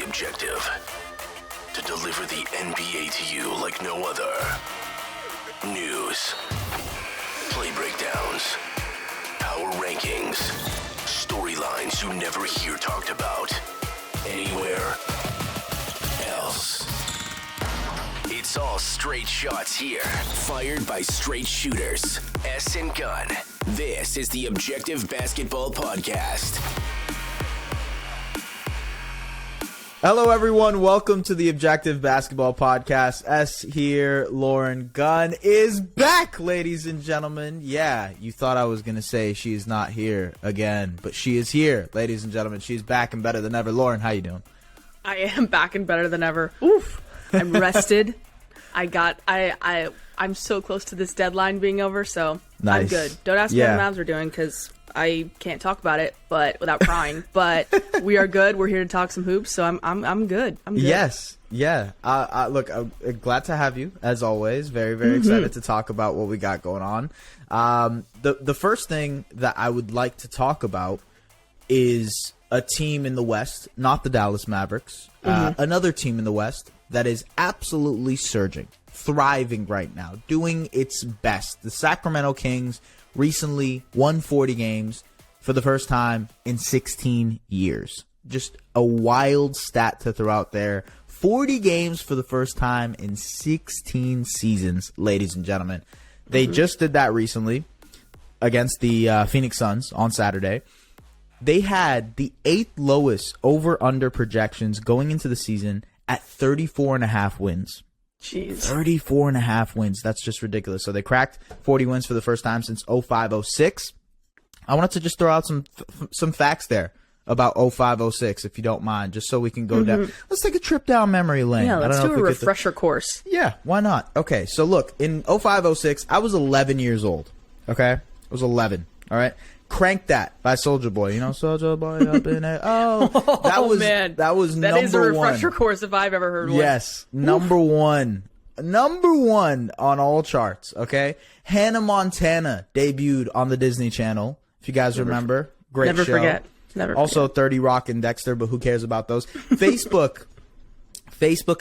objective. To deliver the NBA to you like no other. News. Play breakdowns. Power rankings. Storylines you never hear talked about. Anywhere else. It's all straight shots here. Fired by straight shooters. S and Gunn. This is the Objective Basketball Podcast. Hello, everyone. Welcome to the Objective Basketball Podcast. S here. Lauren Gunn is back, ladies and gentlemen. Yeah, you thought I was going to say she is not here again, but she is here, ladies and gentlemen. She's back and better than ever. Lauren, how you doing? I am back and better than ever. Oof. I'm rested. I'm so close to this deadline being over, so nice. I'm good. Don't ask me how the Mavs are doing because I can't talk about it, but without crying. But we are good. We're here to talk some hoops, so I'm good. I'm good. Yes, yeah. Look, I'm glad to have you as always. Very, very excited to talk about what we got going on. The first thing that I would like to talk about is a team in the West, not the Dallas Mavericks. Another team in the West that is absolutely surging, thriving right now, doing its best. The Sacramento Kings recently won 40 games for the first time in 16 years. Just a wild stat to throw out there. 40 games for the first time in 16 seasons, ladies and gentlemen. They just did that recently against the Phoenix Suns on Saturday. They had the 8th lowest over-under projections going into the season at 34.5 wins. Jeez. 34.5 wins. That's just ridiculous. So they cracked 40 wins for the first time since 05-06. I wanted to just throw out some facts there about 05-06, if you don't mind, just so we can go down. Let's take a trip down memory lane. Yeah, let's do a refresher course. Yeah, why not? Okay, so look, in 05-06, I was 11 years old. Okay? I was 11. All right? Crank That by Soulja Boy. You know, Soulja Boy up in there. Oh, man. That was number one. That is a refresher course if I've ever heard one. Yes, number one. Number one on all charts, okay? Hannah Montana debuted on the Disney Channel, if you guys remember. Great never show. Forget. Never also, forget. 30 Rock and Dexter, but who cares about those? Facebook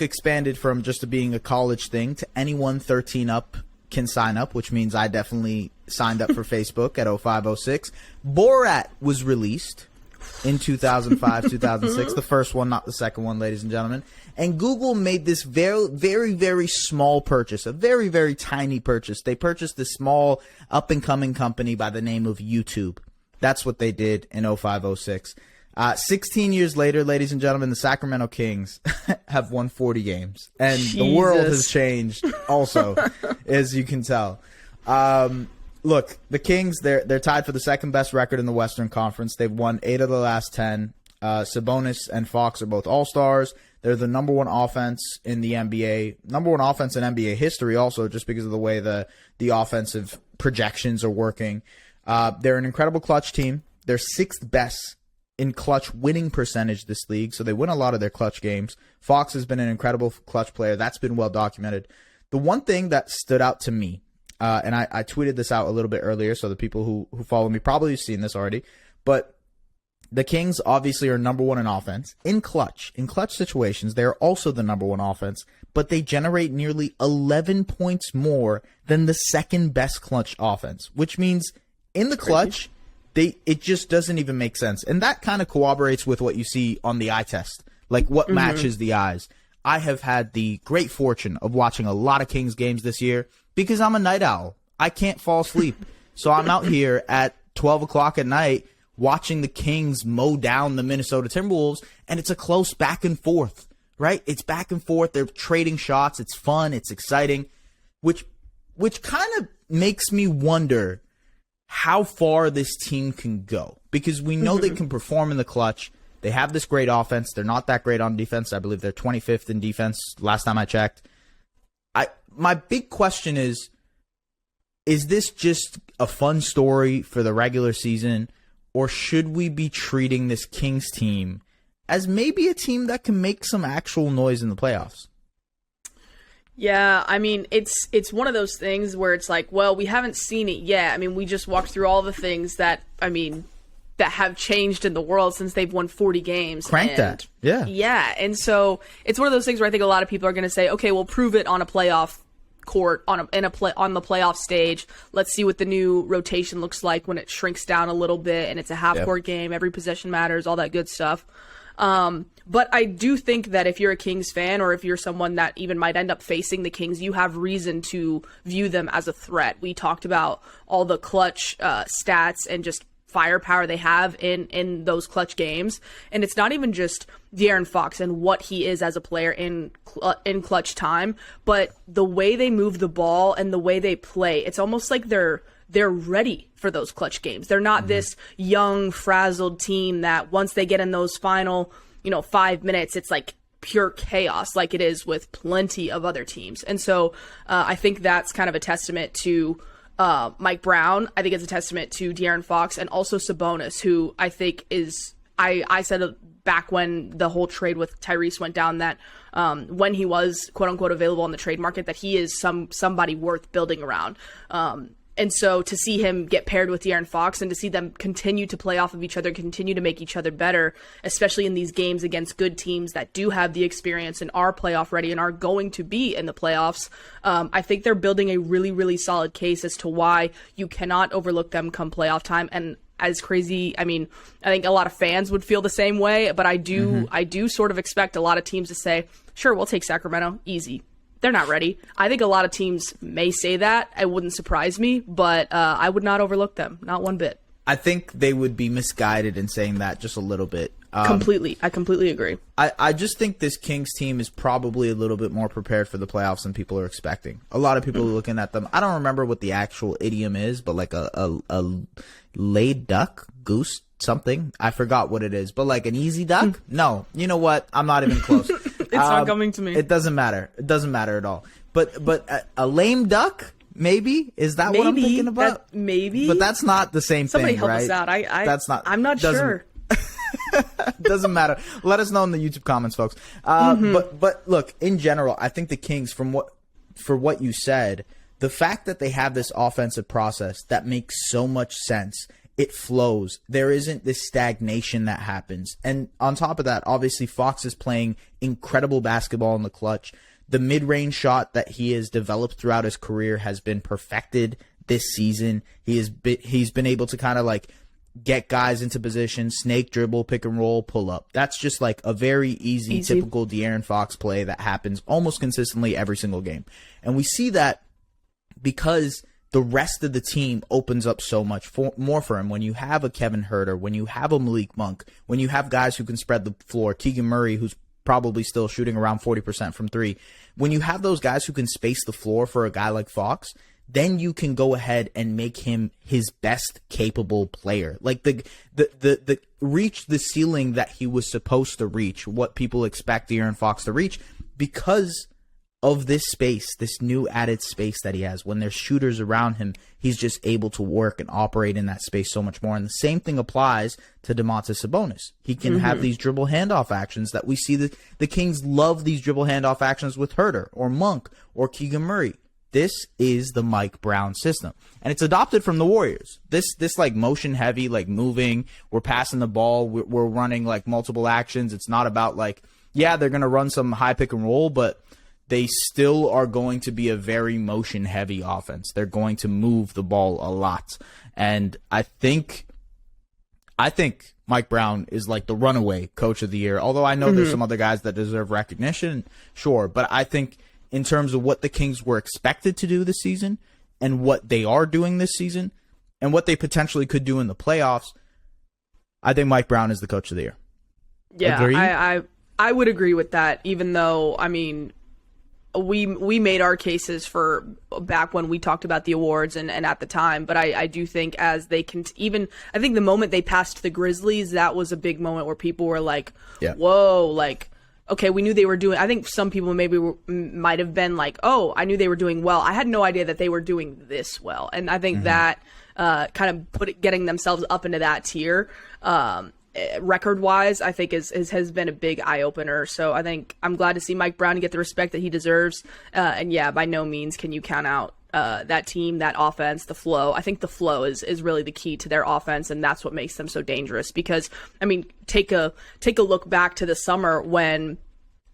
expanded from just being a college thing to anyone 13 up can sign up, which means I definitely signed up for Facebook at 05-06. Borat was released in 2005, 2006. The first one, not the second one, ladies and gentlemen. And Google made this very, very, very small purchase, a very, very tiny purchase. They purchased this small up-and-coming company by the name of YouTube. That's what they did in 05-06. 16 years later, ladies and gentlemen, the Sacramento Kings have won 40 games. And the world has changed also, as you can tell. Look, the Kings, they're tied for the second best record in the Western Conference. They've won 8 of the last 10. Sabonis and Fox are both all-stars. They're the number one offense in the NBA, number one offense in NBA history also, just because of the way the offensive projections are working. They're an incredible clutch team. They're 6th best in clutch winning percentage this league, so they win a lot of their clutch games. Fox has been an incredible clutch player. That's been well documented. The one thing that stood out to me, and I tweeted this out a little bit earlier, so the people who follow me probably have seen this already, but the Kings obviously are number one in offense. In clutch situations, they are also the number one offense, but they generate nearly 11 points more than the second best clutch offense, which means in the clutch, it just doesn't even make sense. And that kind of corroborates with what you see on the eye test, like what matches the eyes. I have had the great fortune of watching a lot of Kings games this year because I'm a night owl. I can't fall asleep. So I'm out here at 12 o'clock at night watching the Kings mow down the Minnesota Timberwolves, and it's a close back and forth, right? It's back and forth. They're trading shots. It's fun. It's exciting, which kind of makes me wonder how far this team can go, because we know they can perform in the clutch. They have this great offense. They're not that great on defense. I believe they're 25th in defense last time I checked. My big question is this just a fun story for the regular season, or should we be treating this Kings team as maybe a team that can make some actual noise in the playoffs? Yeah, I mean, it's one of those things where it's like, well, we haven't seen it yet. I mean, we just walked through all the things that, I mean, that have changed in the world since they've won 40 games. Crank that. Yeah. Yeah. And so it's one of those things where I think a lot of people are going to say, okay, we'll prove it on a playoff court, on the playoff stage. Let's see what the new rotation looks like when it shrinks down a little bit and it's a half court game. Every possession matters, all that good stuff. But I do think that if you're a Kings fan, or if you're someone that even might end up facing the Kings, you have reason to view them as a threat. We talked about all the clutch stats and just firepower they have in those clutch games. And it's not even just De'Aaron Fox and what he is as a player in clutch time, but the way they move the ball and the way they play. It's almost like they're ready for those clutch games. They're not this young, frazzled team that once they get in those final, 5 minutes, it's like pure chaos like it is with plenty of other teams. And so I think that's kind of a testament to Mike Brown. I think it's a testament to De'Aaron Fox and also Sabonis, who I think is, I said back when the whole trade with Tyrese went down that when he was quote unquote available on the trade market, that he is somebody worth building around. And so to see him get paired with De'Aaron Fox and to see them continue to play off of each other, continue to make each other better, especially in these games against good teams that do have the experience and are playoff ready and are going to be in the playoffs, I think they're building a really, really solid case as to why you cannot overlook them come playoff time. And as crazy, I mean, I think a lot of fans would feel the same way, but I do sort of expect a lot of teams to say, sure, we'll take Sacramento, easy. They're not ready. I think a lot of teams may say that. It wouldn't surprise me, but I would not overlook them, not one bit. I think they would be misguided in saying that just a little bit. Completely. I completely agree. I just think this Kings team is probably a little bit more prepared for the playoffs than people are expecting. A lot of people are looking at them. I don't remember what the actual idiom is, but like a laid duck, goose, something. I forgot what it is, but like an easy duck? No. You know what? I'm not even close. It's not coming to me. It doesn't matter. It doesn't matter at all. But a lame duck? Maybe is that what I'm thinking about? Maybe, but that's not the same Somebody thing, help right? us out. That's not. I'm not sure. Doesn't matter. Let us know in the YouTube comments, folks. But look, in general, I think the Kings, for what you said, the fact that they have this offensive process that makes so much sense. It flows. There isn't this stagnation that happens. And on top of that, obviously, Fox is playing incredible basketball in the clutch. The mid-range shot that he has developed throughout his career has been perfected this season. He's been able to kind of like get guys into position, snake dribble, pick and roll, pull up. That's just like a very easy. Typical De'Aaron Fox play that happens almost consistently every single game. And we see that because the rest of the team opens up so much more for him. When you have a Kevin Huerter, when you have a Malik Monk, when you have guys who can spread the floor, Keegan Murray, who's probably still shooting around 40% from three. When you have those guys who can space the floor for a guy like Fox, then you can go ahead and make him his best capable player. Like the reach the ceiling that he was supposed to reach, what people expect De'Aaron Fox to reach, because of this space, this new added space that he has. When there's shooters around him, he's just able to work and operate in that space so much more. And the same thing applies to Domantas Sabonis. He can have these dribble handoff actions that we see. The Kings love these dribble handoff actions with Huerter or Monk or Keegan Murray. This is the Mike Brown system. And it's adopted from the Warriors. This like motion heavy, like moving, we're passing the ball, we're running like multiple actions. It's not about like, yeah, they're going to run some high pick and roll, but they still are going to be a very motion-heavy offense. They're going to move the ball a lot. And I think Mike Brown is like the runaway coach of the year, although I know there's some other guys that deserve recognition, sure. But I think in terms of what the Kings were expected to do this season and what they are doing this season and what they potentially could do in the playoffs, I think Mike Brown is the coach of the year. Yeah, I would agree with that, even though, I mean, we made our cases for back when we talked about the awards and at the time, but I do think as they can I think the moment they passed the Grizzlies, that was a big moment where people were like, whoa, like, okay, we knew they were doing, I think some people might have been like, oh, I knew they were doing well. I had no idea that they were doing this well. And I think that kind of getting themselves up into that tier, record-wise, I think has been a big eye-opener. So I think I'm glad to see Mike Brown get the respect that he deserves. And yeah, by no means can you count out that team, that offense, the flow. I think the flow is really the key to their offense, and that's what makes them so dangerous. Because I mean, take a look back to the summer when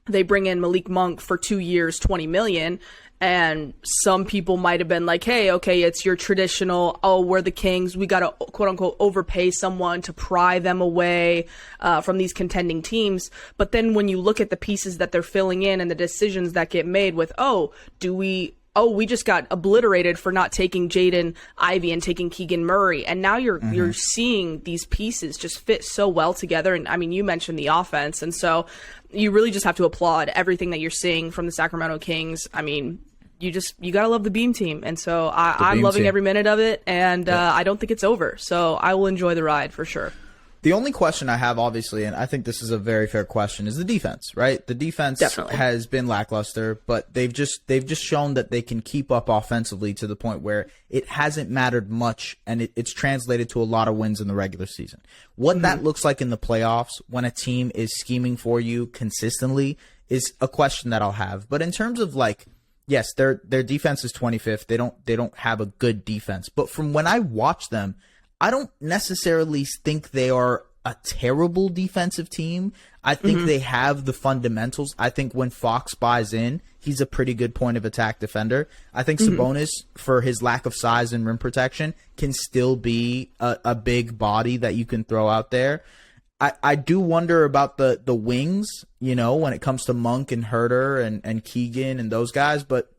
they bring in Malik Monk for 2 years, $20 million. And some people might have been like, hey, okay, it's your traditional, oh, we're the Kings. We got to, quote unquote, overpay someone to pry them away from these contending teams. But then when you look at the pieces that they're filling in and the decisions that get made with, we just got obliterated for not taking Jaden Ivey and taking Keegan Murray. And now you're seeing these pieces just fit so well together. And I mean, you mentioned the offense. And so you really just have to applaud everything that you're seeing from the Sacramento Kings. I mean, you got to love the Beam team. And so I'm loving every minute of it. And I don't think it's over. So I will enjoy the ride for sure. The only question I have, obviously, and I think this is a very fair question, is the defense, right? The defense Definitely has been lackluster, but they've just shown that they can keep up offensively to the point where it hasn't mattered much, and it's translated to a lot of wins in the regular season. What that looks like in the playoffs when a team is scheming for you consistently is a question that I'll have. But in terms of like, yes, their defense is 25th. They don't have a good defense, but from when I watch them, I don't necessarily think they are a terrible defensive team. I think they have the fundamentals. I think when Fox buys in, he's a pretty good point of attack defender. I think Sabonis, for his lack of size and rim protection, can still be a big body that you can throw out there. I do wonder about the wings, when it comes to Monk and Herter and Keegan and those guys, but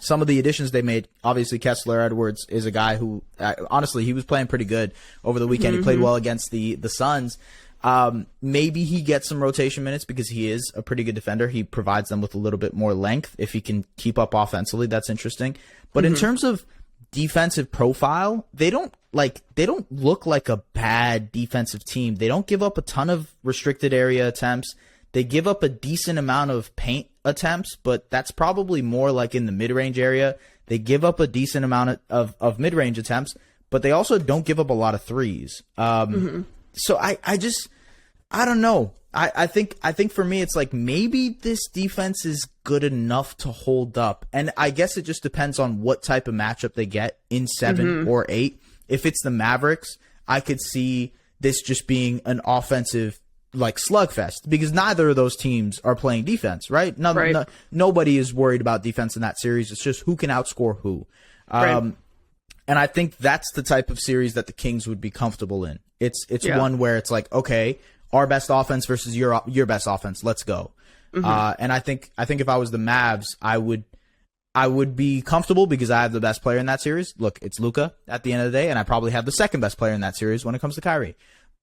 some of the additions they made, obviously Kessler Edwards is a guy who, honestly, he was playing pretty good over the weekend. He played well against the Suns. Maybe he gets some rotation minutes because he is a pretty good defender. He provides them with a little bit more length. If he can keep up offensively, that's interesting. But in terms of defensive profile, they don't look like a bad defensive team. They don't give up a ton of restricted area attempts. They give up a decent amount of paint attempts, but that's probably more like in the mid-range area. They give up a decent amount of mid-range attempts, but they also don't give up a lot of threes. So I don't know. I think for me, it's like maybe this defense is good enough to hold up. And I guess it just depends on what type of matchup they get in 7 or 8. If it's the Mavericks, I could see this just being an offensive like slugfest, because neither of those teams are playing defense, right? Nobody is worried about defense in that series. It's just who can outscore who. And I think that's the type of series that the Kings would be comfortable in. It's one where it's like, okay, our best offense versus your best offense. Let's go. And I think if I was the Mavs, I would be comfortable because I have the best player in that series. Look, it's Luka at the end of the day, and I probably have the second best player in that series when it comes to Kyrie.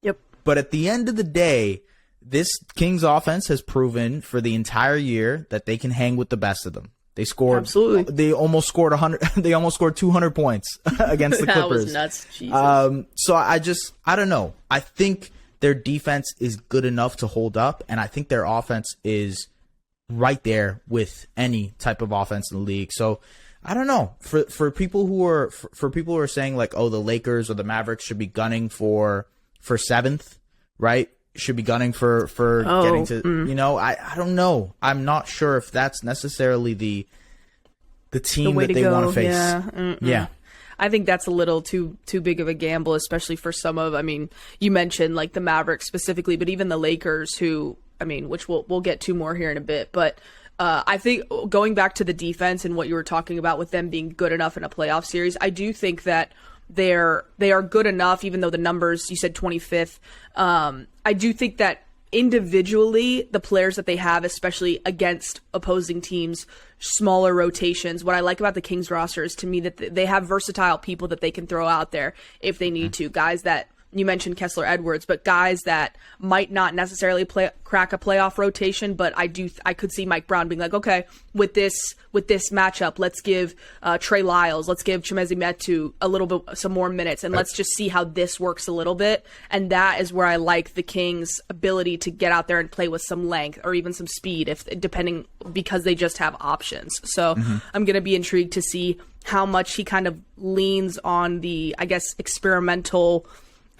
Yep. But at the end of the day, this Kings offense has proven for the entire year that they can hang with the best of them. They scored. Absolutely. They almost scored 100. They almost scored 200 points against the Clippers. That was nuts. Jesus. So I don't know. I think their defense is good enough to hold up, and I think their offense is right there with any type of offense in the league. So I don't know. For people who are saying like, oh, the Lakers or the Mavericks should be gunning for 7th, right? Should be gunning for getting to, I don't know. I'm not sure if that's necessarily the team that they want to face. Yeah. I think that's a little too big of a gamble, especially for some of, I mean, you mentioned like the Mavericks specifically, but even the Lakers who, I mean, which we'll get to more here in a bit, but I think going back to the defense and what you were talking about with them being good enough in a playoff series, I do think that they are good enough, even though the numbers, you said 25th. I do think that individually, the players that they have, especially against opposing teams, smaller rotations, what I like about the Kings roster is to me that they have versatile people that they can throw out there if they need to. Guys that, you mentioned Kessler Edwards, but guys that might not necessarily crack a playoff rotation, but I could see Mike Brown being like, okay, with this matchup, let's give Trey Lyles, let's give Chimezie Metu some more minutes, and let's just see how this works a little bit. And that is where I like the Kings' ability to get out there and play with some length or even some speed, because they just have options. So I'm going to be intrigued to see how much he kind of leans on the, I guess, experimental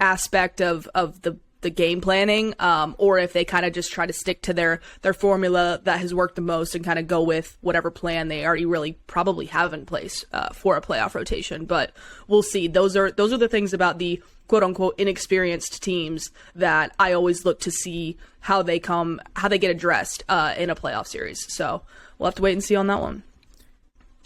aspect of the the game planning, or if they kind of just try to stick to their formula that has worked the most and kind of go with whatever plan they already really probably have in place for a playoff rotation. But we'll see. Those are the things about the quote unquote inexperienced teams that I always look to see how they get addressed in a playoff series. So we'll have to wait and see on that one.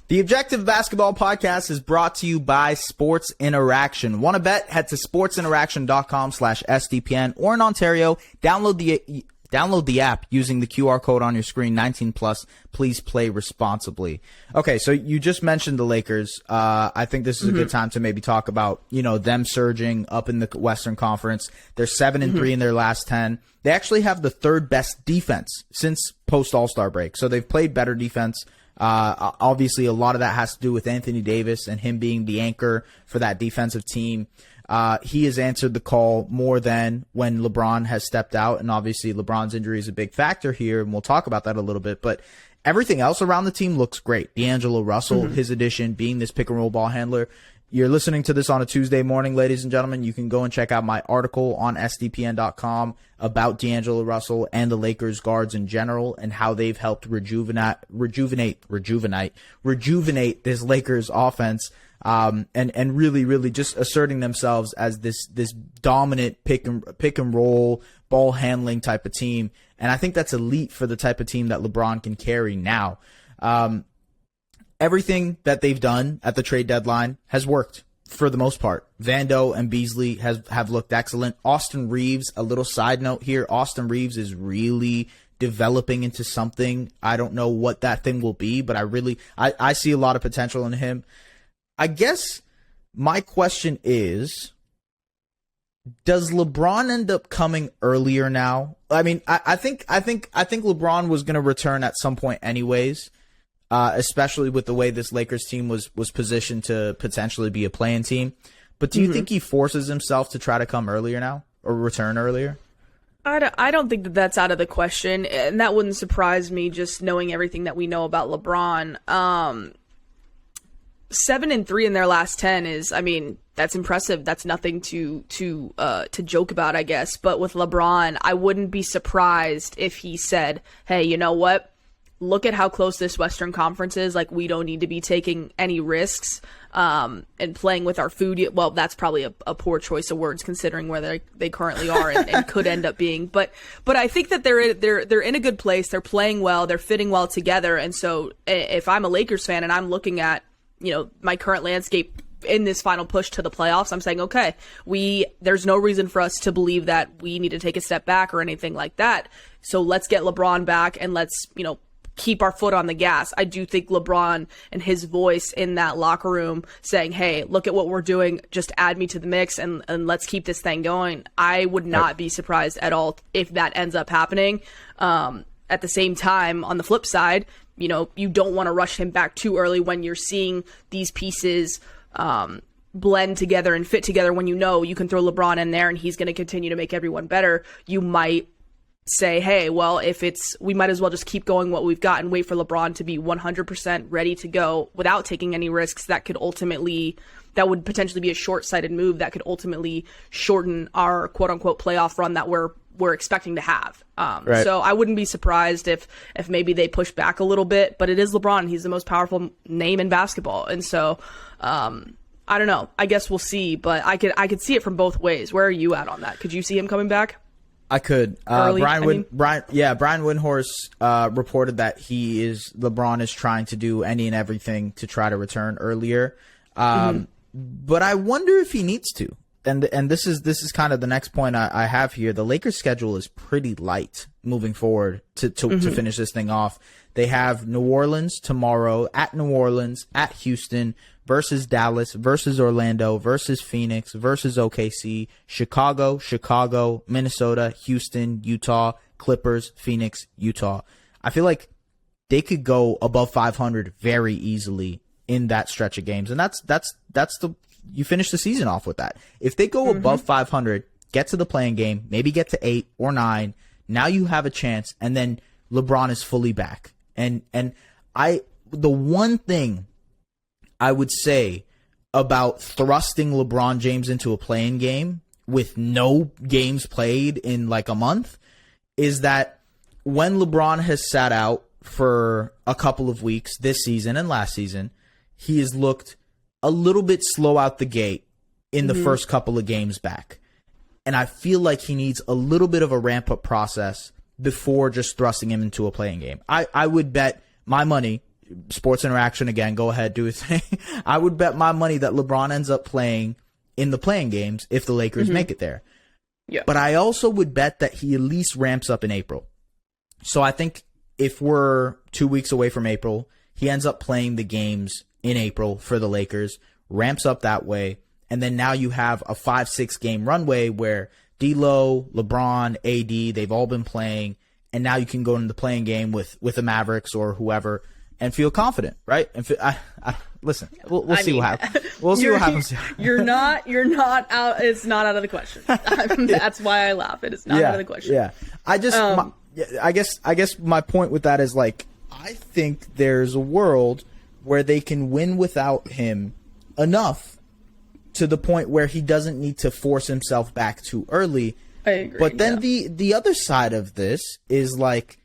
The Objective Basketball Podcast is brought to you by Sports Interaction. Want to bet? Head to sportsinteraction.com/SDPN, or in Ontario, download the app using the QR code on your screen. 19 plus. Please play responsibly. Okay, so you just mentioned the Lakers. I think this is a good time to maybe talk about, them surging up in the Western Conference. They're 7-3 in their last 10. They actually have the third best defense since post All-Star break. So they've played better defense. Obviously, a lot of that has to do with Anthony Davis and him being the anchor for that defensive team. He has answered the call more than when LeBron has stepped out, and obviously LeBron's injury is a big factor here, and we'll talk about that a little bit. But everything else around the team looks great. D'Angelo Russell, his addition, being this pick-and-roll ball handler. You're listening to this on a Tuesday morning, ladies and gentlemen. You can go and check out my article on SDPN.com about D'Angelo Russell and the Lakers guards in general and how they've helped rejuvenate this Lakers offense, and really just asserting themselves as this dominant pick and roll ball handling type of team. And I think that's elite for the type of team that LeBron can carry now. Everything that they've done at the trade deadline has worked for the most part. Vando and Beasley have looked excellent. Austin Reeves, a little side note here, Austin Reeves is really developing into something. I don't know what that thing will be, but I see a lot of potential in him. I guess my question is, does LeBron end up coming earlier now? I mean, I think LeBron was going to return at some point anyways. Especially with the way this Lakers team was positioned to potentially be a play-in team. But do you think he forces himself to try to come earlier now or return earlier? I don't think that that's out of the question, and that wouldn't surprise me just knowing everything that we know about LeBron. 7-3 in their last 10 is, I mean, that's impressive. That's nothing to joke about, I guess. But with LeBron, I wouldn't be surprised if he said, "Hey, you know what? Look at how close this Western Conference is. Like, we don't need to be taking any risks and playing with our food." Well, that's probably a poor choice of words considering where they currently are and could end up being. But I think that they're in a good place. They're playing well. They're fitting well together. And so if I'm a Lakers fan and I'm looking at my current landscape in this final push to the playoffs, I'm saying, okay, there's no reason for us to believe that we need to take a step back or anything like that. So let's get LeBron back and let's keep our foot on the gas. I do think LeBron and his voice in that locker room saying, "Hey, look at what we're doing. Just add me to the mix and let's keep this thing going." I would not be surprised at all if that ends up happening. At the same time, on the flip side, you don't want to rush him back too early when you're seeing these pieces blend together and fit together. When you can throw LeBron in there and he's going to continue to make everyone better, you might say, "Hey, well, we might as well just keep going what we've got and wait for LeBron to be 100% ready to go without taking any risks that would potentially be a short-sighted move that could ultimately shorten our quote-unquote playoff run that we're expecting to have." Right. So I wouldn't be surprised if maybe they push back a little bit, but it is LeBron. He's the most powerful name in basketball. And so, I don't know. I guess we'll see, but I could see it from both ways. Where are you at on that? Could you see him coming back? I could. Brian Windhorst reported that LeBron is trying to do any and everything to try to return earlier. But I wonder if he needs to. And this is kind of the next point I have here. The Lakers' schedule is pretty light moving forward to finish this thing off. They have New Orleans tomorrow, at New Orleans, at Houston, versus Dallas, versus Orlando, versus Phoenix, versus OKC, Chicago, Minnesota, Houston, Utah, Clippers, Phoenix, Utah. I feel like they could go above 500 very easily in that stretch of games. And you finish the season off with that. If they go above 500, get to the play-in game, maybe get to 8 or 9, now you have a chance, and then LeBron is fully back. And the one thing I would say about thrusting LeBron James into a play-in game with no games played in like a month, is that when LeBron has sat out for a couple of weeks this season and last season, he has looked a little bit slow out the gate in the first couple of games back. And I feel like he needs a little bit of a ramp-up process before just thrusting him into a playing game. I would bet my money, Sports Interaction again, go ahead, do a thing. I would bet my money that LeBron ends up playing in the playing games if the Lakers make it there. Yeah. But I also would bet that he at least ramps up in April. So I think if we're 2 weeks away from April, he ends up playing the games in April for the Lakers, ramps up that way, and then now you have a 5-6 game runway where D'Lo, LeBron, AD, they've all been playing, and now you can go into the playing game with the Mavericks or whoever and feel confident, right? And listen, we'll see what happens. We'll see what happens. You're not out. It's not out of the question. That's why I laugh. It is not out of the question. Yeah. I guess my point with that is, like, I think there's a world where they can win without him enough to the point where he doesn't need to force himself back too early. I agree. But then the other side of this is, like,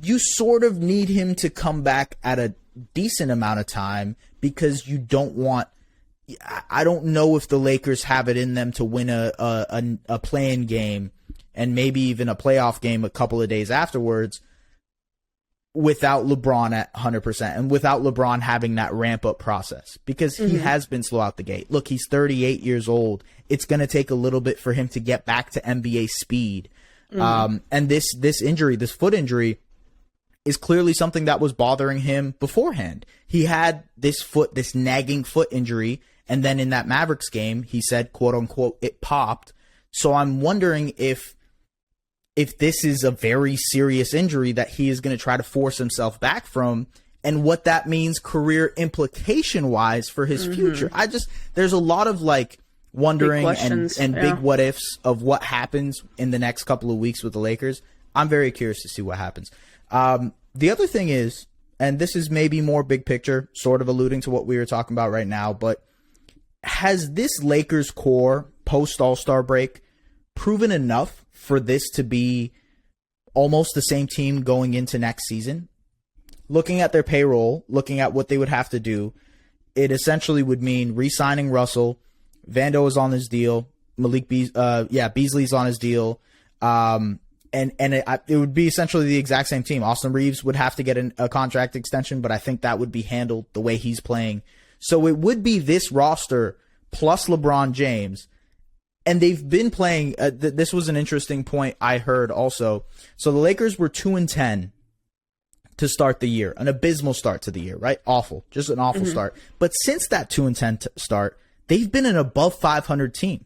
you sort of need him to come back at a decent amount of time because you don't want – I don't know if the Lakers have it in them to win a play-in game and maybe even a playoff game a couple of days afterwards without LeBron at 100% and without LeBron having that ramp-up process, because he has been slow out the gate. Look, he's 38 years old. It's going to take a little bit for him to get back to NBA speed. And this injury, this foot injury, is clearly something that was bothering him beforehand. He had this nagging foot injury, and then in that Mavericks game, he said, quote-unquote, it popped. So I'm wondering if this is a very serious injury that he is going to try to force himself back from, and what that means career implication wise for his future. There's a lot of, like, wondering and big what ifs of what happens in the next couple of weeks with the Lakers. I'm very curious to see what happens. The other thing is, and this is maybe more big picture, sort of alluding to what we were talking about right now, but has this Lakers core post All-Star break proven enough for this to be almost the same team going into next season? Looking at their payroll, looking at what they would have to do, it essentially would mean re-signing Russell. Vando is on his deal. Beasley's on his deal. And it would be essentially the exact same team. Austin Reeves would have to get a contract extension, but I think that would be handled the way he's playing. So it would be this roster plus LeBron James. And they've been playing. This was an interesting point I heard also. So the Lakers were 2-10 to start the year, an abysmal start to the year, right? Awful, just an awful start. But since that 2-10 start, they've been an above 500 team.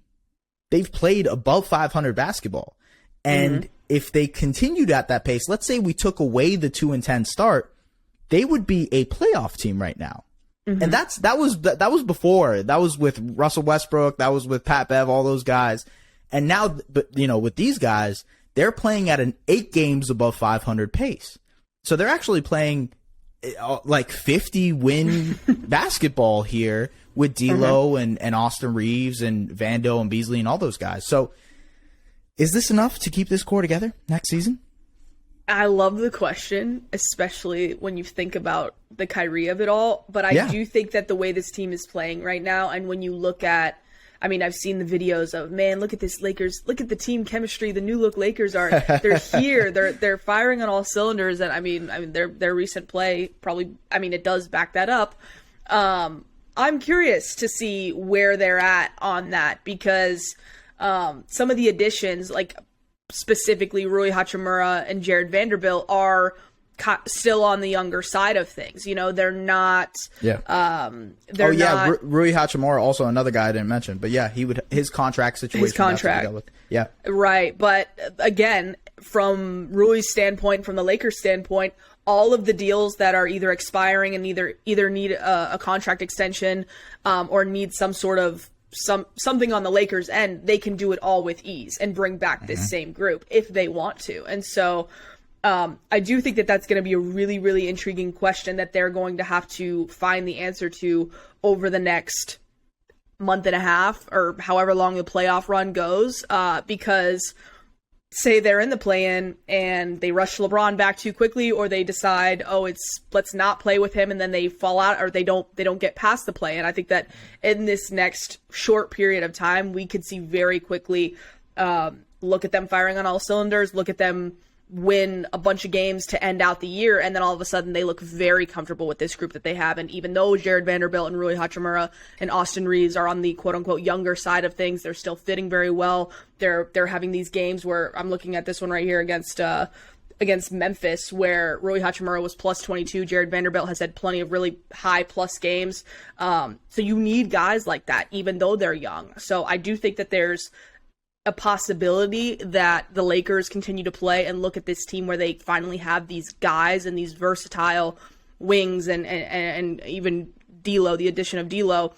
They've played above 500 basketball, and if they continued at that pace, let's say we took away the 2-10 start, they would be a playoff team right now. And that was before. That was with Russell Westbrook. That was with Pat Bev, all those guys. And now, with these guys, they're playing at an 8 games above 500 pace. So they're actually playing like 50 win basketball here with D'Lo and Austin Reeves and Vando and Beasley and all those guys. So is this enough to keep this core together next season? I love the question, especially when you think about the Kyrie of it all. But I do think that the way this team is playing right now, and when you look at, I mean, I've seen the videos of, man, look at this Lakers, look at the team chemistry. The new look Lakers they're here. They're firing on all cylinders. And I mean, their recent play probably, I mean, it does back that up. I'm curious to see where they're at on that, because some of the additions, like specifically Rui Hachimura and Jared Vanderbilt, are still on the younger side of things. They're not. Yeah. Not, Rui Hachimura, also another guy I didn't mention, but yeah, his contract situation. His contract. Yeah. Right, but again, from Rui's standpoint, from the Lakers' standpoint, all of the deals that are either expiring and either need a contract extension or need some sort of something on the Lakers end, they can do it all with ease and bring back this same group if they want to. And so I do think that that's going to be a really, really intriguing question that they're going to have to find the answer to over the next month and a half or however long the playoff run goes, because say they're in the play-in and they rush LeBron back too quickly, or they decide, let's not play with him, and then they fall out, or they don't get past the play. And I think that in this next short period of time, we could see very quickly, look at them firing on all cylinders, look at them win a bunch of games to end out the year, and then all of a sudden they look very comfortable with this group that they have. And even though Jared Vanderbilt and Rui Hachimura and Austin Reeves are on the quote-unquote younger side of things, they're still fitting very well. They're having these games where I'm looking at this one right here against Memphis, where Rui Hachimura was plus 22. Jared Vanderbilt has had plenty of really high plus games. So you need guys like that, even though they're young. So I do think that there's a possibility that the Lakers continue to play and look at this team where they finally have these guys and these versatile wings and even D'Lo, the addition of D'Lo.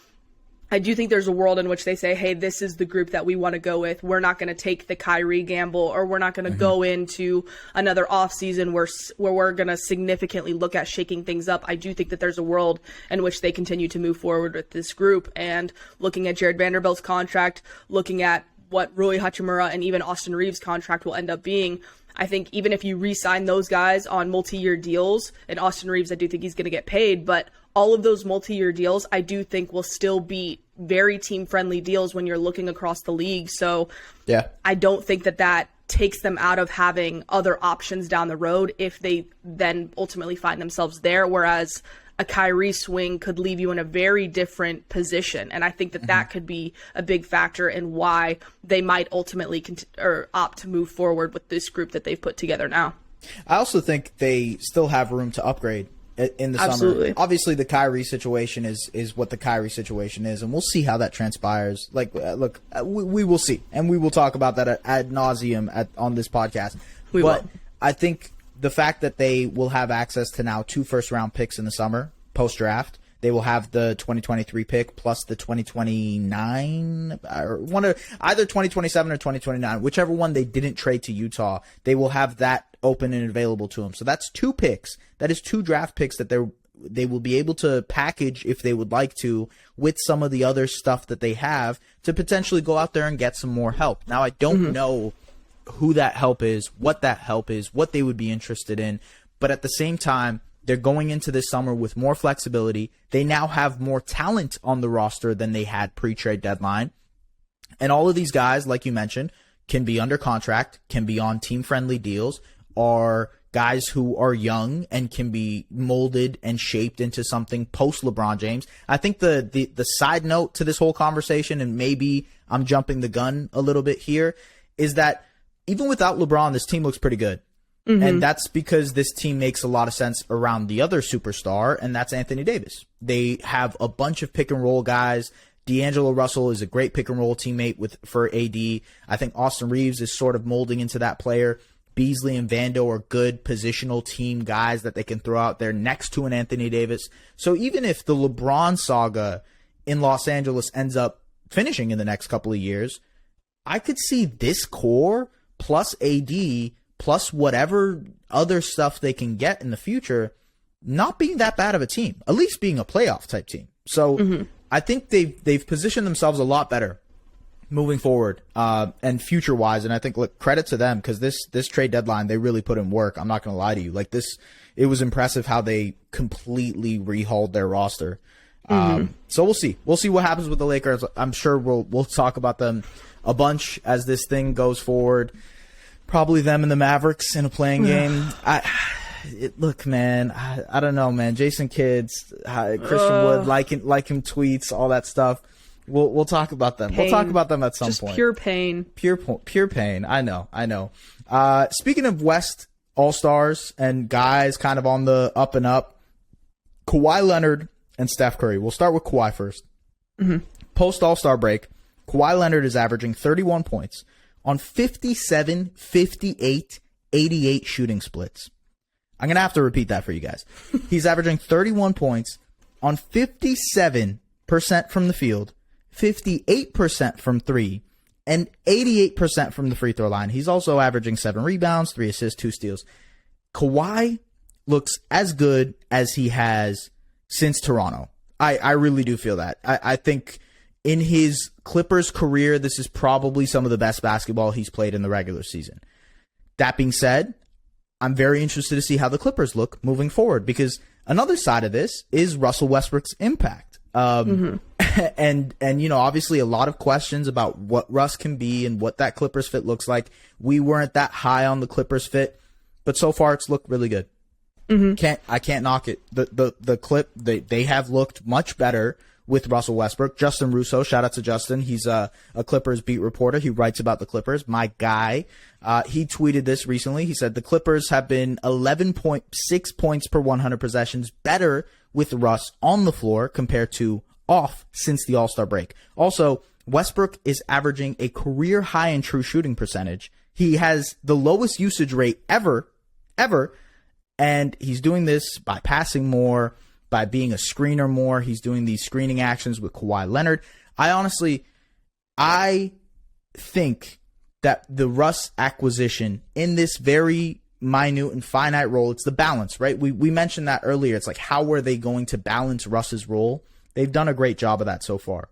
I do think there's a world in which they say, hey, this is the group that we want to go with. We're not going to take the Kyrie gamble, or we're not going to go into another offseason where we're going to significantly look at shaking things up. I do think that there's a world in which they continue to move forward with this group. And looking at Jared Vanderbilt's contract, looking at what Rui Hachimura and even Austin Reeves' contract will end up being, I think even if you re-sign those guys on multi-year deals, and Austin Reeves, I do think he's going to get paid, but all of those multi-year deals, I do think will still be very team-friendly deals when you're looking across the league. So yeah, I don't think that takes them out of having other options down the road if they then ultimately find themselves there, whereas a Kyrie swing could leave you in a very different position. And I think that could be a big factor in why they might ultimately opt to move forward with this group that they've put together now. I also think they still have room to upgrade in the Absolutely. summer. Obviously, the Kyrie situation is what the Kyrie situation is, and we'll see how that transpires. Look, we will see, and we will talk about that ad nauseum on this podcast. We will. I think the fact that they will have access to now 2 first-round picks in the summer, post-draft, they will have the 2023 pick plus the 2029, or either 2027 or 2029, whichever one they didn't trade to Utah. They will have that open and available to them. So that's 2 picks. That is 2 draft picks that they will be able to package, if they would like to, with some of the other stuff that they have to potentially go out there and get some more help. Now, I don't know who that help is, what they would be interested in. But at the same time, they're going into this summer with more flexibility. They now have more talent on the roster than they had pre-trade deadline. And all of these guys, like you mentioned, can be under contract, can be on team-friendly deals, are guys who are young and can be molded and shaped into something post-LeBron James. I think the side note to this whole conversation, and maybe I'm jumping the gun a little bit here, is that even without LeBron, this team looks pretty good. And that's because this team makes a lot of sense around the other superstar, and that's Anthony Davis. They have a bunch of pick-and-roll guys. D'Angelo Russell is a great pick-and-roll teammate for AD. I think Austin Reeves is sort of molding into that player. Beasley and Vando are good positional team guys that they can throw out there next to an Anthony Davis. So even if the LeBron saga in Los Angeles ends up finishing in the next couple of years, I could see this core plus AD plus whatever other stuff they can get in the future not being that bad of a team, at least being a playoff type team. So I think they've positioned themselves a lot better moving forward and future wise. And I think, look, credit to them, because this trade deadline, they really put in work. I'm not going to lie to you. Like it was impressive how they completely rehauled their roster. So we'll see. We'll see what happens with the Lakers. I'm sure we'll talk about them a bunch as this thing goes forward. Probably them and the Mavericks in a playing game. Look, man, I don't know, man. Jason Kidd, Christian Wood, like him tweets, all that stuff. We'll talk about them. Pain. We'll talk about them at some point. Just pure pain. Pure pain. I know. Speaking of West All-Stars and guys kind of on the up and up, Kawhi Leonard and Steph Curry. We'll start with Kawhi first. Post All-Star break, Kawhi Leonard is averaging 31 points on 57, 58, 88 shooting splits. I'm going to have to repeat that for you guys. He's averaging 31 points on 57% from the field, 58% from 3, and 88% from the free throw line. He's also averaging 7 rebounds, 3 assists, 2 steals. Kawhi looks as good as he has since Toronto. I really do feel that. I think in his Clippers career, this is probably some of the best basketball he's played in the regular season. That being said, I'm very interested to see how the Clippers look moving forward, because another side of this is Russell Westbrook's impact. And obviously a lot of questions about what Russ can be and what that Clippers fit looks like. We weren't that high on the Clippers fit, but so far it's looked really good. I can't knock it. The clip, they have looked much better with Russell Westbrook. Justin Russo, shout out to Justin. He's a Clippers beat reporter. He writes about the Clippers. My guy. He tweeted this recently. He said the Clippers have been 11.6 points per 100 possessions better with Russ on the floor compared to off since the All-Star break. Also, Westbrook is averaging a career high in true shooting percentage. He has the lowest usage rate ever, and he's doing this by passing more, by being a screener more. He's doing these screening actions with Kawhi Leonard. I think that the Russ acquisition in this very minute and finite role, it's the balance, right? We mentioned that earlier. It's like, how are they going to balance Russ's role? They've done a great job of that so far.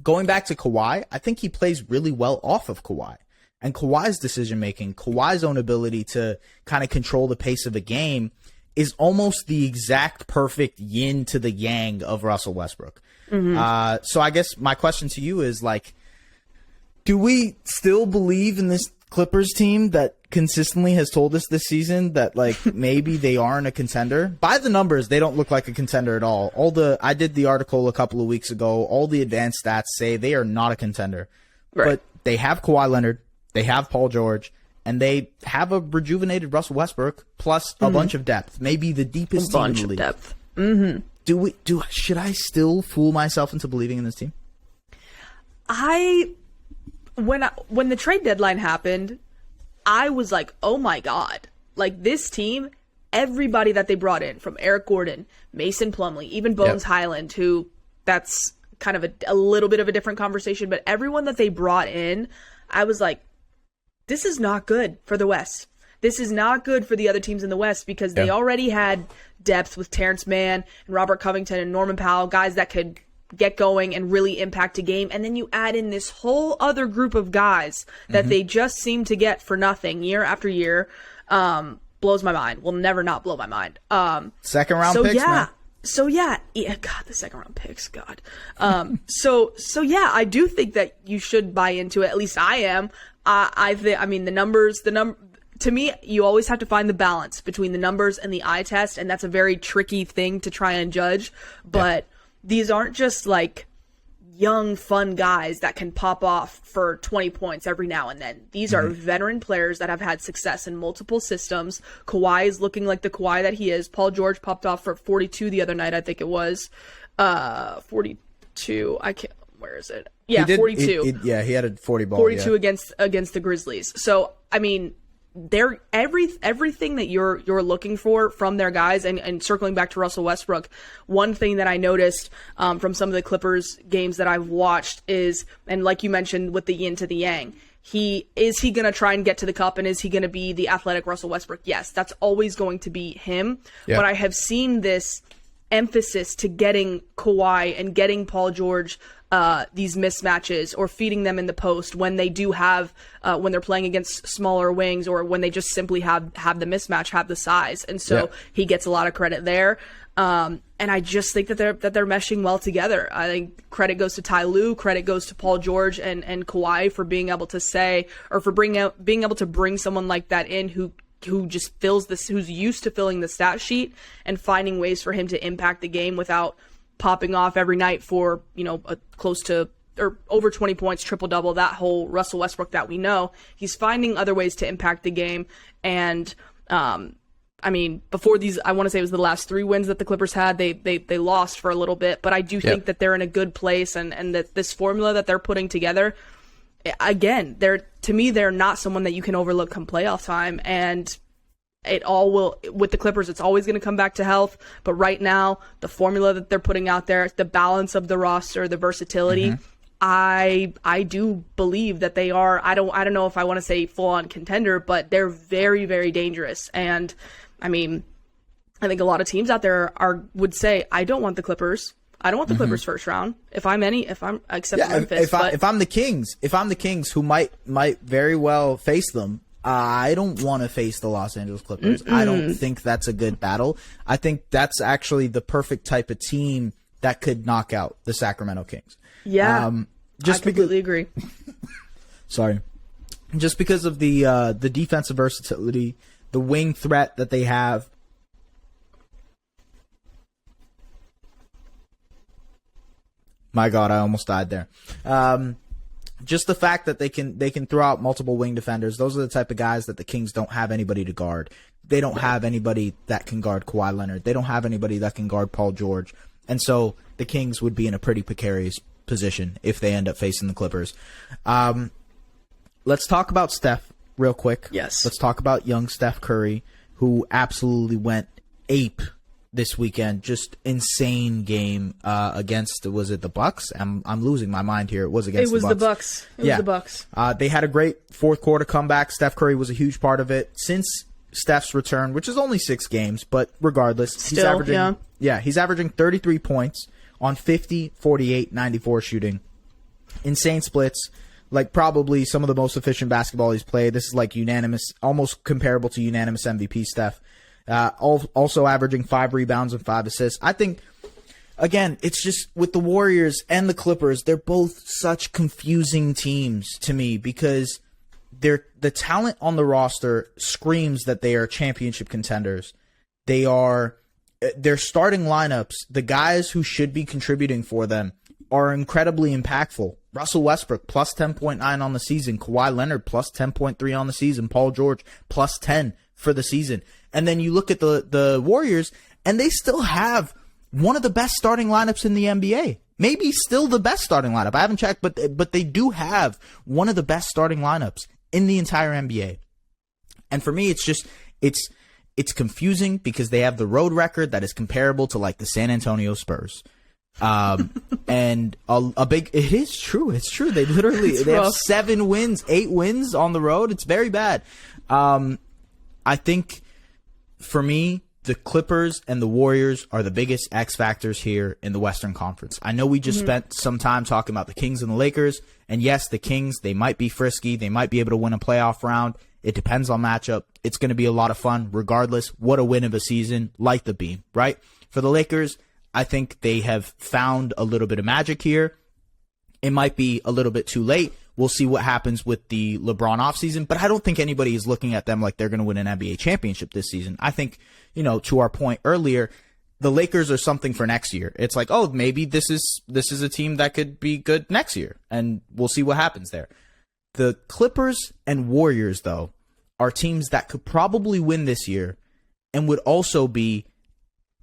Going back to Kawhi, I think he plays really well off of Kawhi. And Kawhi's decision-making, Kawhi's own ability to kind of control the pace of a game is almost the exact perfect yin to the yang of Russell Westbrook. So I guess my question to you is, like, do we still believe in this Clippers team that consistently has told us this season that, like, maybe they aren't a contender? By the numbers, they don't look like a contender at all. I did the article a couple of weeks ago. All the advanced stats say they are not a contender. Right. But they have Kawhi Leonard, they have Paul George, and they have a rejuvenated Russell Westbrook plus a bunch of depth. Maybe the deepest team in the league. Depth. Should I still fool myself into believing in this team? When the trade deadline happened, I was like, oh my God. Like, this team, everybody that they brought in, from Eric Gordon, Mason Plumlee, even Bones Highland, who that's kind of a little bit of a different conversation, but everyone that they brought in, I was like, this is not good for the West. This is not good for the other teams in the West, because they already had depth with Terrence Mann and Robert Covington and Norman Powell, guys that could get going and really impact a game. And then you add in this whole other group of guys that they just seem to get for nothing year after year. Blows my mind. Will never not blow my mind. Second round picks, man. God, the second round picks, God. So I do think that you should buy into it. At least I am. The numbers, to me, you always have to find the balance between the numbers and the eye test, and that's a very tricky thing to try and judge. But these aren't just like young, fun guys that can pop off for 20 points every now and then. These are veteran players that have had success in multiple systems. Kawhi is looking like the Kawhi that he is. Paul George popped off for 42 the other night, I think it was. 42. I can't. Where is it? Yeah, 42. He had a 40 ball. 42 against the Grizzlies. So, I mean, they're everything that you're looking for from their guys. And circling back to Russell Westbrook, one thing that I noticed from some of the Clippers games that I've watched is, and like you mentioned with the yin to the yang, is he going to try and get to the cup, and is he going to be the athletic Russell Westbrook? Yes, that's always going to be him. Yeah. But I have seen this emphasis to getting Kawhi and getting Paul George these mismatches, or feeding them in the post when they do have when they're playing against smaller wings, or when they just simply have the mismatch, have the size. And so he gets a lot of credit there. And I just think that they're meshing well together. I think credit goes to Ty Lue, credit goes to Paul George and Kawhi for being able to say, or for being able to bring someone like that in who just fills this, who's used to filling the stat sheet and finding ways for him to impact the game without popping off every night for, close to or over 20 points, triple double, that whole Russell Westbrook that we know. He's finding other ways to impact the game. And before these, I want to say it was the last 3 wins that the Clippers had, they lost for a little bit, but I do think that they're in a good place, and that this formula that they're putting together, again, they're not someone that you can overlook come playoff time. And it all will, with the Clippers, it's always going to come back to health. But right now, the formula that they're putting out there, the balance of the roster, the versatility, I do believe that they are, I don't know if I want to say full on contender, but they're very, very dangerous. And I mean, I think a lot of teams out there would say, I don't want the Clippers. I don't want the Clippers first round. If I'm except for Memphis. If I'm the Kings, who might very well face them, I don't want to face the Los Angeles Clippers. I don't think that's a good battle. I think that's actually the perfect type of team that could knock out the Sacramento Kings. Yeah, I completely agree. Sorry. Just because of the defensive versatility, the wing threat that they have. My God, I almost died there. Just the fact that they can throw out multiple wing defenders. Those are the type of guys that the Kings don't have anybody to guard. They don't have anybody that can guard Kawhi Leonard. They don't have anybody that can guard Paul George. And so the Kings would be in a pretty precarious position if they end up facing the Clippers. Let's talk about Steph real quick. Yes. Let's talk about young Steph Curry, who absolutely went ape this weekend. Just insane game against, was it the Bucks? I'm losing my mind here. It was against the Bucks. It was the Bucks. They had a great fourth quarter comeback. Steph Curry was a huge part of it. Since Steph's return, which is only 6 games, but regardless, he's averaging 33 points on 50, 48, 94 shooting. Insane splits. Like probably some of the most efficient basketball he's played. This is like unanimous, almost comparable to unanimous MVP Steph. Also averaging 5 rebounds and 5 assists. I think, again, it's just with the Warriors and the Clippers, they're both such confusing teams to me because the talent on the roster screams that they are championship contenders. Their starting lineups, the guys who should be contributing for them, are incredibly impactful. Russell Westbrook, plus 10.9 on the season. Kawhi Leonard, plus 10.3 on the season. Paul George, plus 10 for the season. And then you look at the Warriors, and they still have one of the best starting lineups in the NBA. Maybe still the best starting lineup. I haven't checked, but they do have one of the best starting lineups in the entire NBA. And for me, it's confusing because they have the road record that is comparable to like the San Antonio Spurs. And it is true. It's true. They have 7 wins, 8 wins on the road. It's very bad. I think for me, the Clippers and the Warriors are the biggest X factors here in the Western Conference. I know we just spent some time talking about the Kings and the Lakers, and yes, the Kings, they might be frisky. They might be able to win a playoff round. It depends on matchup. It's going to be a lot of fun regardless. What a win of a season. Light the beam, right? For the Lakers, I think they have found a little bit of magic here. It might be a little bit too late. We'll see what happens with the LeBron offseason, but I don't think anybody is looking at them like they're going to win an NBA championship this season. I think, to our point earlier, the Lakers are something for next year. It's like, oh, maybe this is a team that could be good next year, and we'll see what happens there. The Clippers and Warriors, though, are teams that could probably win this year and would also be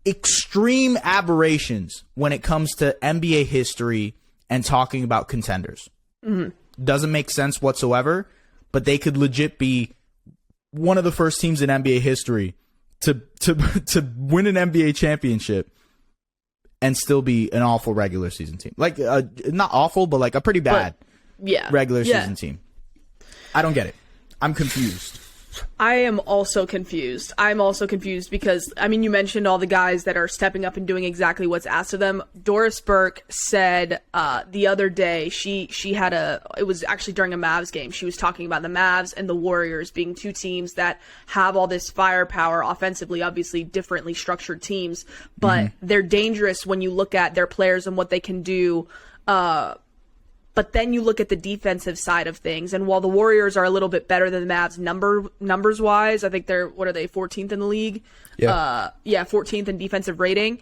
extreme aberrations when it comes to NBA history and talking about contenders. Mm-hmm. Doesn't make sense whatsoever, but they could legit be one of the first teams in NBA history to win an NBA championship and still be an awful regular season team. Like, not awful, but like a pretty bad regular season team. I don't get it. I'm confused. I am also confused. I'm also confused because, you mentioned all the guys that are stepping up and doing exactly what's asked of them. Doris Burke said the other day, she had it was actually during a Mavs game. She was talking about the Mavs and the Warriors being 2 teams that have all this firepower offensively, obviously differently structured teams, but they're dangerous when you look at their players and what they can do. But then you look at the defensive side of things, and while the Warriors are a little bit better than the Mavs numbers wise, I think they're 14th in the league? Yeah, 14th in defensive rating.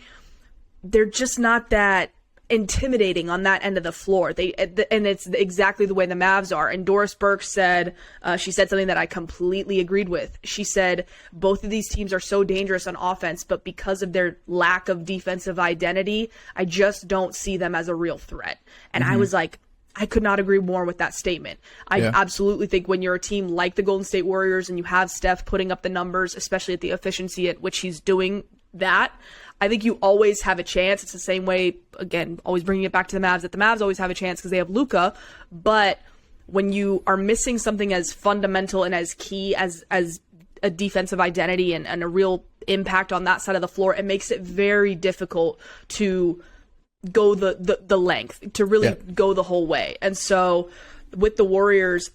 They're just not that intimidating on that end of the floor. And it's exactly the way the Mavs are. And Doris Burke said, she said something that I completely agreed with. She said both of these teams are so dangerous on offense, but because of their lack of defensive identity, I just don't see them as a real threat. And I was like, I could not agree more with that statement. I absolutely think when you're a team like the Golden State Warriors and you have Steph putting up the numbers, especially at the efficiency at which he's doing that, I think you always have a chance. It's the same way, again, always bringing it back to the Mavs, that the Mavs always have a chance because they have Luka. But when you are missing something as fundamental and as key as a defensive identity and a real impact on that side of the floor, it makes it very difficult to go the length, to really go the whole way. And so with the Warriors,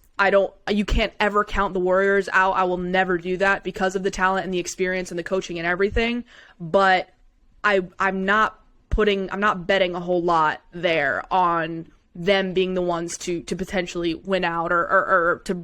you can't ever count the Warriors out. I will never do that because of the talent and the experience and the coaching and everything. But I'm not betting a whole lot there on them being the ones to potentially win out or to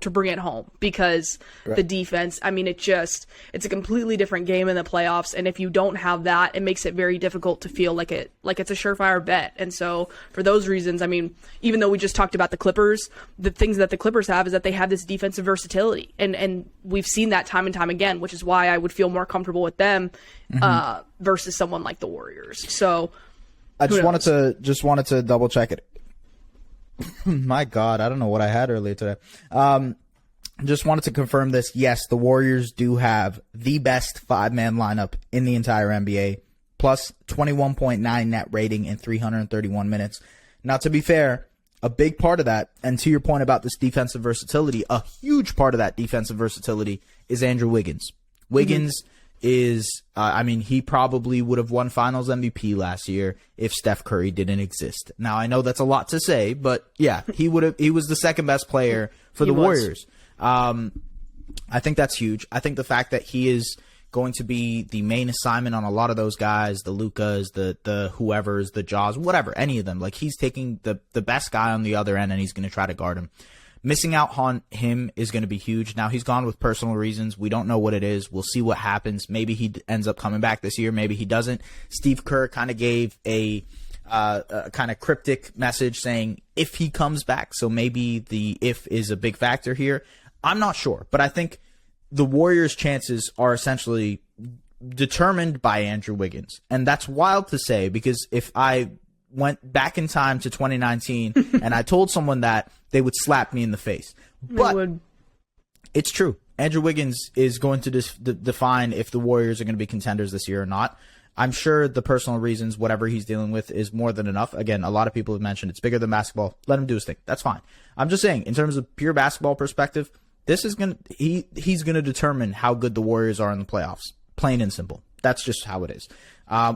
bring it home, because the defense, I mean, it's a completely different game in the playoffs. And if you don't have that, it makes it very difficult to feel like it's a surefire bet. And so for those reasons, I mean, even though we just talked about the Clippers, the things that the Clippers have is that they have this defensive versatility. And we've seen that time and time again, which is why I would feel more comfortable with them versus someone like the Warriors. So I just wanted to double check it. My God, I don't know what I had earlier today. Just wanted to confirm this. Yes, the Warriors do have the best 5-man lineup in the entire NBA, plus 21.9 net rating in 331 minutes. Now, to be fair, a big part of that, and to your point about this defensive versatility, a huge part of that defensive versatility is Andrew Wiggins. Wiggins is, he probably would have won Finals MVP last year if Steph Curry didn't exist. Now, I know that's a lot to say, but yeah, he was the second best player for the Warriors. I think that's huge. I think the fact that he is going to be the main assignment on a lot of those guys, the Lukas, the whoever's, the Jaws, whatever, any of them, like he's taking the best guy on the other end and he's going to try to guard him. Missing out on him is going to be huge. Now, he's gone with personal reasons. We don't know what it is. We'll see what happens. Maybe he ends up coming back this year. Maybe he doesn't. Steve Kerr kind of gave a kind of cryptic message saying if he comes back. So maybe the if is a big factor here. I'm not sure. But I think the Warriors' chances are essentially determined by Andrew Wiggins. And that's wild to say, because if I went back in time to 2019 and I told someone that, they would slap me in the face. But it's true. Andrew Wiggins is going to define if the Warriors are going to be contenders this year or not. I'm sure the personal reasons, whatever he's dealing with, is more than enough. Again, a lot of people have mentioned it's bigger than basketball. Let him do his thing. That's fine. I'm just saying, in terms of pure basketball perspective, this is he's going to determine how good the Warriors are in the playoffs. Plain and simple. That's just how it is.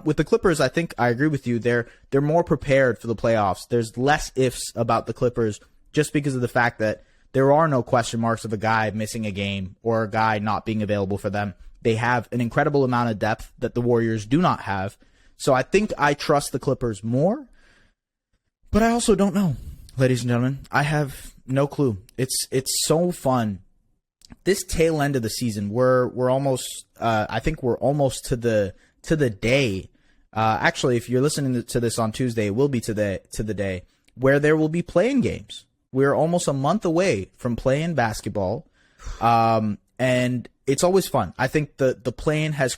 With the Clippers, I think I agree with you. They're more prepared for the playoffs. There's less ifs about the Clippers, just because of the fact that there are no question marks of a guy missing a game or a guy not being available for them. They have an incredible amount of depth that the Warriors do not have. So I think I trust the Clippers more, but I also don't know, ladies and gentlemen. I have no clue. It's so fun. This tail end of the season, we're almost I think we're almost to the day. Actually, if you're listening to this on Tuesday, it will be to the day where there will be playing games. We're almost a month away from playing basketball, and it's always fun. I think the play-in has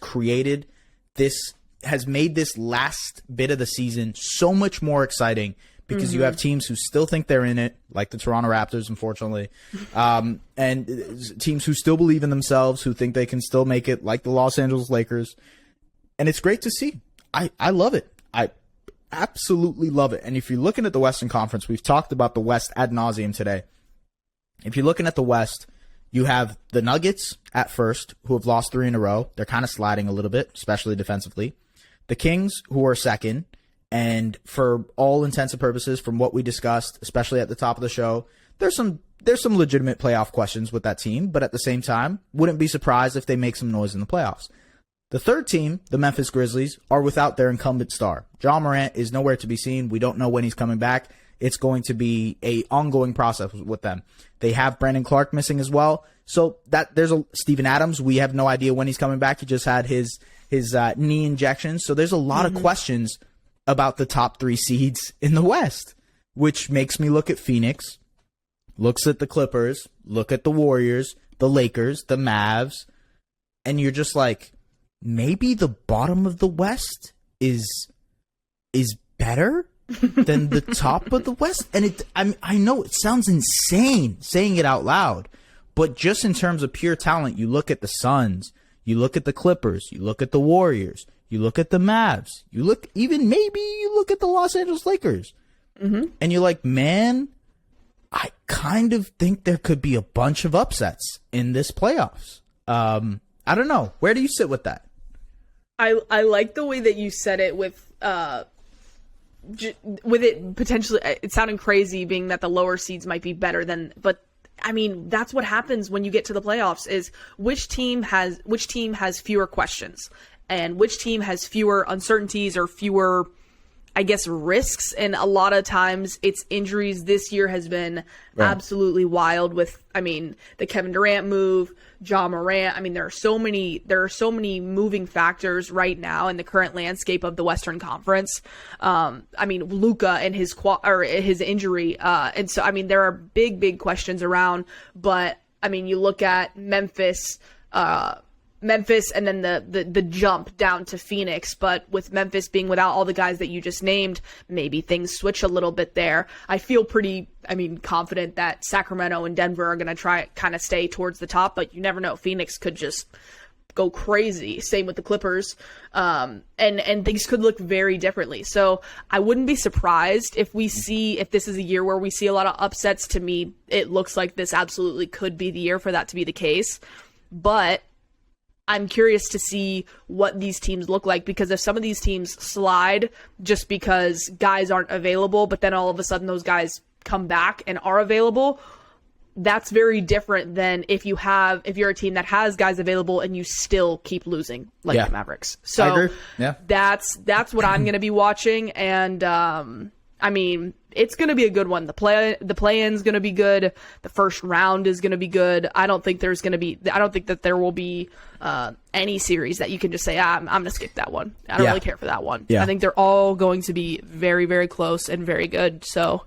made this last bit of the season so much more exciting, because you have teams who still think they're in it, like the Toronto Raptors, unfortunately, and teams who still believe in themselves, who think they can still make it, like the Los Angeles Lakers, and it's great to see. I love it. I absolutely love it. And if you're looking at the Western Conference, we've talked about the West ad nauseum today. If you're looking at the West, you have the Nuggets at first, who have lost 3 in a row. They're kind of sliding a little bit, especially defensively. The Kings, who are second, and for all intents and purposes, from what we discussed, especially at the top of the show, there's some legitimate playoff questions with that team, but at the same time, wouldn't be surprised if they make some noise in the playoffs. The third team, the Memphis Grizzlies, are without their incumbent star. Ja Morant is nowhere to be seen. We don't know when he's coming back. It's going to be an ongoing process with them. They have Brandon Clark missing as well. So there's Steven Adams. We have no idea when he's coming back. He just had his knee injection. So there's a lot of questions about the top 3 seeds in the West, which makes me look at Phoenix, looks at the Clippers, look at the Warriors, the Lakers, the Mavs, and you're just like, maybe the bottom of the West is better than the top of the West. And I know it sounds insane saying it out loud, but just in terms of pure talent, you look at the Suns, you look at the Clippers, you look at the Warriors, you look at the Mavs, you look at the Los Angeles Lakers, and you're like, man, I kind of think there could be a bunch of upsets in this playoffs. I don't know. Where do you sit with that? I like the way that you said it with with it potentially, it sounding crazy being that the lower seeds might be better than, but I mean, that's what happens when you get to the playoffs is which team has fewer questions and which team has fewer uncertainties or fewer, I guess, risks. And a lot of times it's injuries. This year has been absolutely wild with, I mean, the Kevin Durant move, Ja Morant. I mean, there are so many moving factors right now in the current landscape of the Western Conference. I mean, Luka and his injury. And so, I mean, there are big questions around, but I mean, you look at Memphis, and then the jump down to Phoenix, but with Memphis being without all the guys that you just named, maybe things switch a little bit there. I feel pretty, confident that Sacramento and Denver are going to try kind of stay towards the top, but you never know. Phoenix could just go crazy. Same with the Clippers. And things could look very differently. So I wouldn't be surprised if this is a year where we see a lot of upsets. To me, it looks like this absolutely could be the year for that to be the case. But I'm curious to see what these teams look like, because if some of these teams slide just because guys aren't available, but then all of a sudden those guys come back and are available, that's very different than if you're a team that has guys available and you still keep losing like the Mavericks. So I agree. Yeah. That's what I'm going to be watching. And, it's going to be a good one. The play-in's going to be good. The first round is going to be good. I don't think that there will be any series that you can just say, I'm going to skip that one. I don't really care for that one. Yeah. I think they're all going to be very, very close and very good. So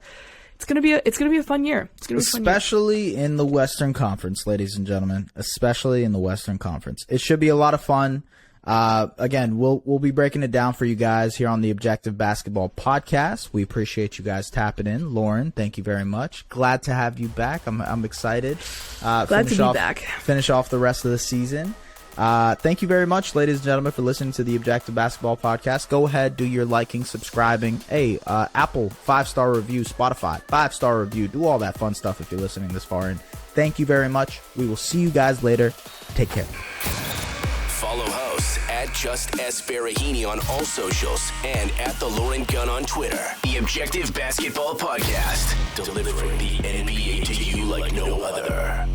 it's going to be a fun year. Especially in the Western Conference, ladies and gentlemen. Especially in the Western Conference. It should be a lot of fun. Again, we'll be breaking it down for you guys here on the Objective Basketball Podcast. We appreciate you guys tapping in. Lauren, thank you very much. Glad to have you back. I'm excited. Glad to be back. Finish off the rest of the season. Thank you very much, ladies and gentlemen, for listening to the Objective Basketball Podcast. Go ahead, do your liking, subscribing. Hey, Apple, 5-star review. Spotify, 5-star review. Do all that fun stuff if you're listening this far in. Thank you very much. We will see you guys later. Take care. Follow hosts at Just S Baraheni on all socials and at the Lauren Gunn on Twitter. The Objective Basketball Podcast, delivering the NBA to you like no other.